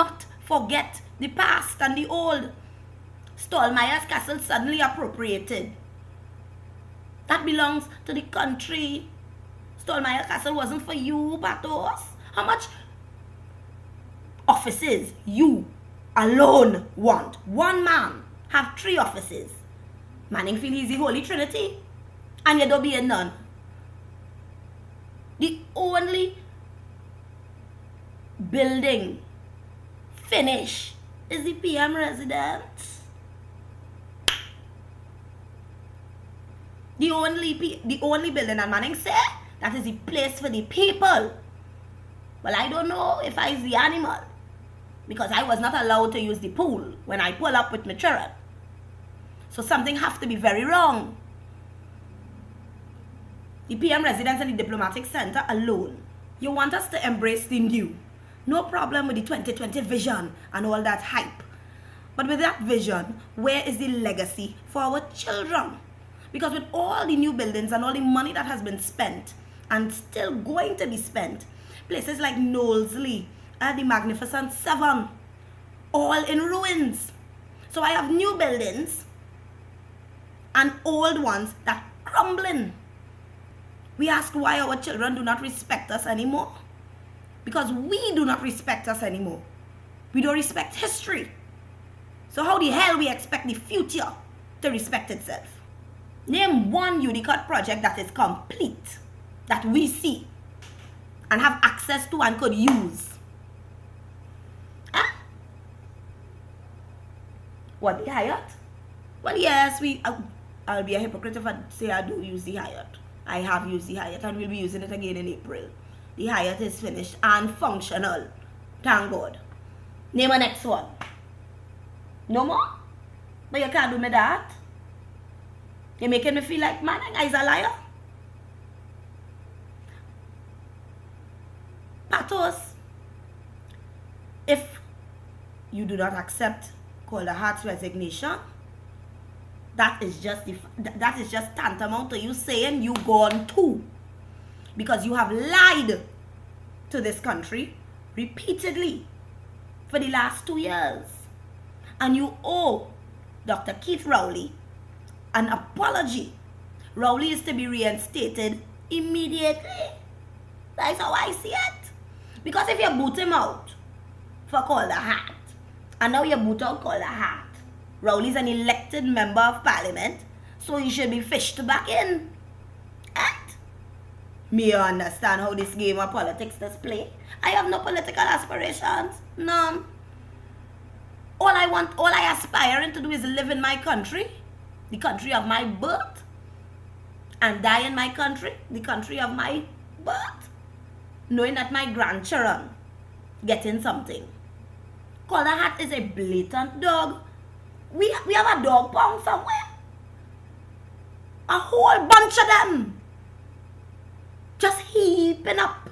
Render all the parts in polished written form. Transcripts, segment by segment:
not forget the past and the old. Stallmeyer's Castle suddenly appropriated. That belongs to the country. Stallmeyer Castle wasn't for you, Patos. How much offices you alone want? One man have 3 offices. Manningfield is the Holy Trinity, and you don't be a nun. The only building finish is the PM residence. The only building that Manning say that is the place for the people. Well, I don't know if I is the animal, because I was not allowed to use the pool when I pull up with my children. So something have to be very wrong. The PM residence and the diplomatic center alone. You want us to embrace the new. No problem with the 2020 vision and all that hype. But with that vision, where is the legacy for our children? Because with all the new buildings and all the money that has been spent and still going to be spent, places like Knowlesley and the Magnificent Seven, all in ruins. So I have new buildings and old ones that crumbling. We ask why our children do not respect us anymore. Because we do not respect us anymore. We don't respect history. So how the hell we expect the future to respect itself? Name one Unicode project that is complete, that we see and have access to and could use. Huh? What, the Hyatt? Well, yes, I'll be a hypocrite if I say I do use the Hyatt. I have used the Hyatt and we'll be using it again in April. The Hyatt is finished and functional. Thank God. Name a next one. No more? But you can't do me that. You're making me feel like Manning is a liar. Patos, if you do not accept Calder Hart's resignation, that is just tantamount to you saying you gone too. Because you have lied to this country repeatedly for the last 2 years. And you owe Dr. Keith Rowley an apology. Rowley is to be reinstated immediately. That's how I see it. Because if you boot him out for Calder Hart, and now you boot out Calder Hart, Rowley's an elected member of parliament, so he should be fished back in. And me understand how this game of politics does play. I have no political aspirations. None. All I aspire to do is live in my country, the country of my birth, and die in my country, the country of my birth, knowing that my grandchildren getting something. Calder Hart is a blatant dog. We have a dog pound somewhere. A whole bunch of them. Just heaping up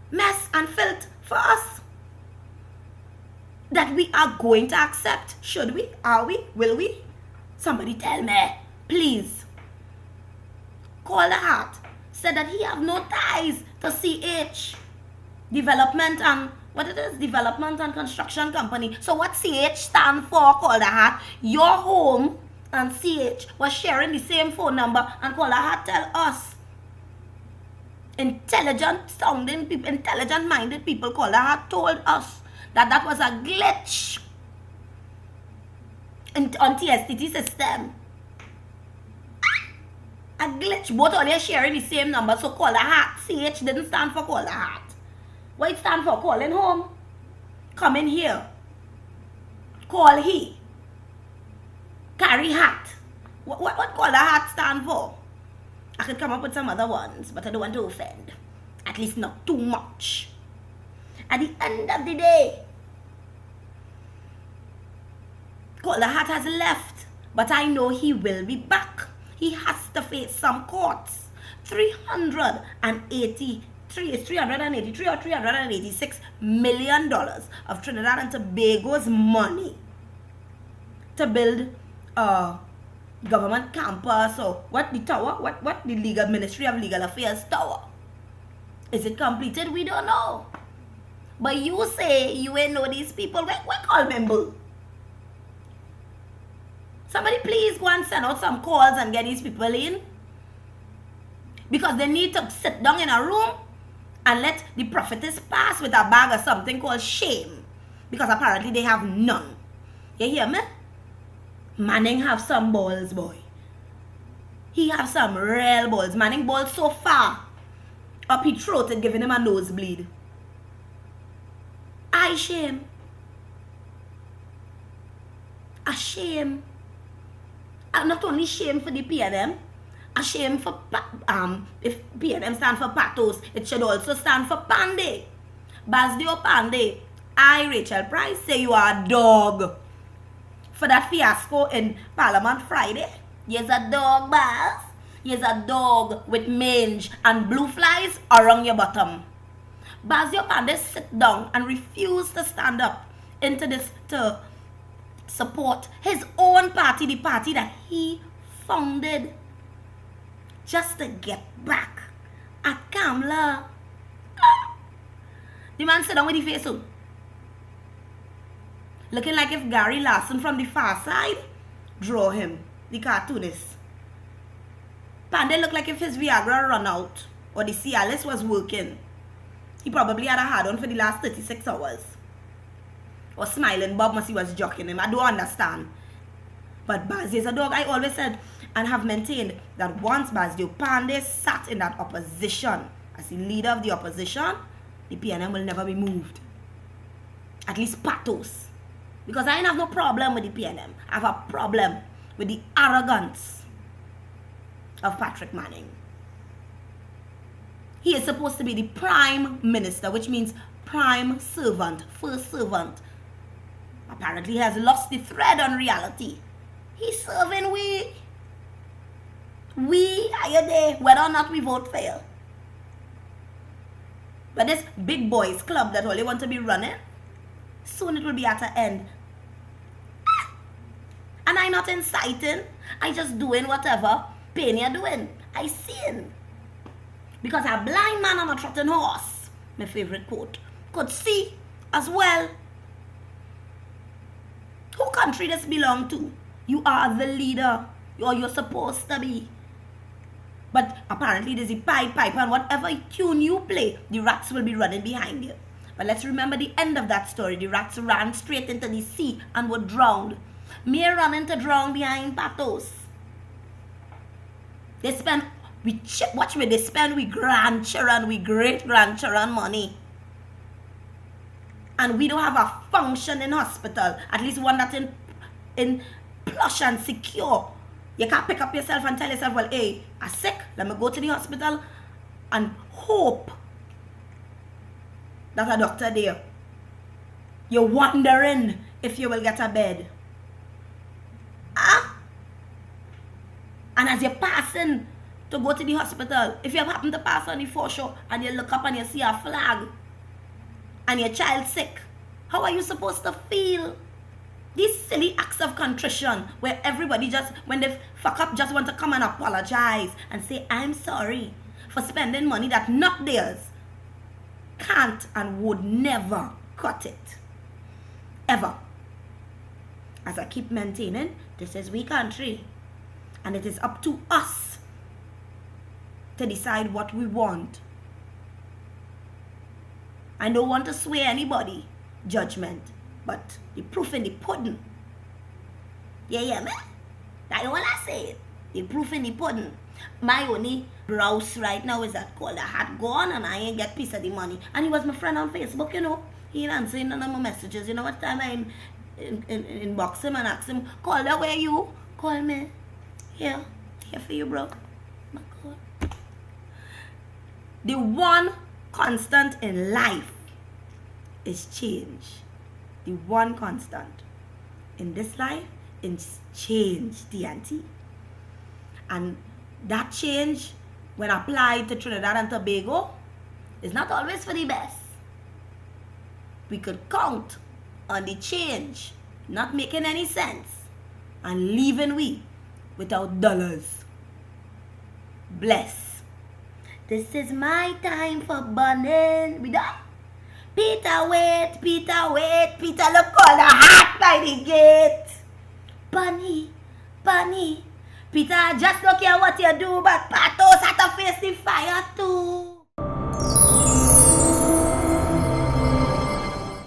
mess and filth for us. That we are going to accept. Should we? Are we? Will we? Somebody tell me, please. Calder Hart said that he have no ties to CH. Development and, what it is? Development and Construction Company. So what CH stand for, Calder Hart? Your home and CH was sharing the same phone number, and Calder Hart tell us. Intelligent sounding people, intelligent minded people, Calder Hart told us that was a glitch on TSTT system. A glitch. Both of them sharing the same number. So Calder Hart, CH didn't stand for Calder Hart. What it stand for? Calling home. Come in here. Call he. Carry hat. What Calder Hart stand for? I could come up with some other ones, but I don't want to offend. At least not too much. At the end of the day, Calder Hart has left, but I know he will be back. He has to face some courts. 383 or 386 million dollars of Trinidad and Tobago's money to build a government campus, or what the tower, what the legal Ministry of Legal Affairs tower. Is it completed? We don't know. But you say you ain't know these people. We call member. Somebody please go and send out some calls and get these people in. Because they need to sit down in a room and let the prophetess pass with a bag of something called shame. Because apparently they have none. You hear me? Manning have some balls, boy. He have some real balls. Manning balls so far up his throat and giving him a nosebleed. I shame. A shame. And not only shame for the PNM, a shame for, if PNM stand for pathos, it should also stand for Pandey. Basdio Pandey, I, Rachel Price, say you are a dog. For that fiasco in Parliament Friday, you's a dog, Baz. You's a dog with mange and blue flies around your bottom. Basdio Pandey sit down and refuse to stand up into this to support his own party, the party that he founded, just to get back at Kamla. The man sit down with the face on, looking like if Gary Larson from the far side draw him, the cartoonist. Pandey looked like if his Viagra run out or the Cialis was working. He probably had a hard-on for the last 36 hours. Or smiling Bob must he was joking him. I don't understand. But Baz is a dog. I always said and have maintained that once Basdio Pandey sat in that opposition as the leader of the opposition, the PNM will never be moved. At least pathos. Because I ain't have no problem with the PNM. I have a problem with the arrogance of Patrick Manning. He is supposed to be the prime minister, which means prime servant, first servant. Apparently he has lost the thread on reality. He's serving we. We are you there, whether or not we vote for you. But this big boys club that only want to be running, soon it will be at an end. And I'm not inciting. I just doing whatever pain you're doing. I sin. Because a blind man on a trotting horse, my favorite quote, could see as well. Who country this belong to? You are the leader. You're supposed to be. But apparently there's a pipe, and whatever tune you play, the rats will be running behind you. But let's remember the end of that story. The rats ran straight into the sea and were drowned. Mere running to drown behind pathos. They spend, watch me, they spend with grandchildren, with great-grandchildren money. And we don't have a functioning hospital, at least one that's in plush and secure. You can't pick up yourself and tell yourself, well, hey, I'm sick, let me go to the hospital and hope that a doctor there. You're wondering if you will get a bed. And as you're passing to go to the hospital, if you happen to pass on the foreshore and you look up and you see a flag and your child's sick, how are you supposed to feel? These silly acts of contrition where everybody just, when they fuck up, just want to come and apologize and say, I'm sorry for spending money that not theirs, can't and would never cut it. Ever. As I keep maintaining, this is we country. And it is up to us to decide what we want. I don't want to sway anybody judgment, but the proof in the pudding. Yeah, man. That's all I say. The proof in the pudding. My only browse right now is that Calder Hart gone and I ain't get piece of the money. And he was my friend on Facebook, you know. He ain't answering none of my messages. You know what time I inbox him and ask him, Calder, where you? Call me. Here for you, bro. My God. The one constant in life is change. The one constant in this life is change, TNT. And that change, when applied to Trinidad and Tobago, is not always for the best. We could count on the change not making any sense and leaving we without dollars. Bless. This is my time for burning. We done? Peter, wait, Peter, wait. Peter, look Calder Hart by the gate. Bunny, Bunny. Peter, just look here what you do, but Patos had to face the fire too.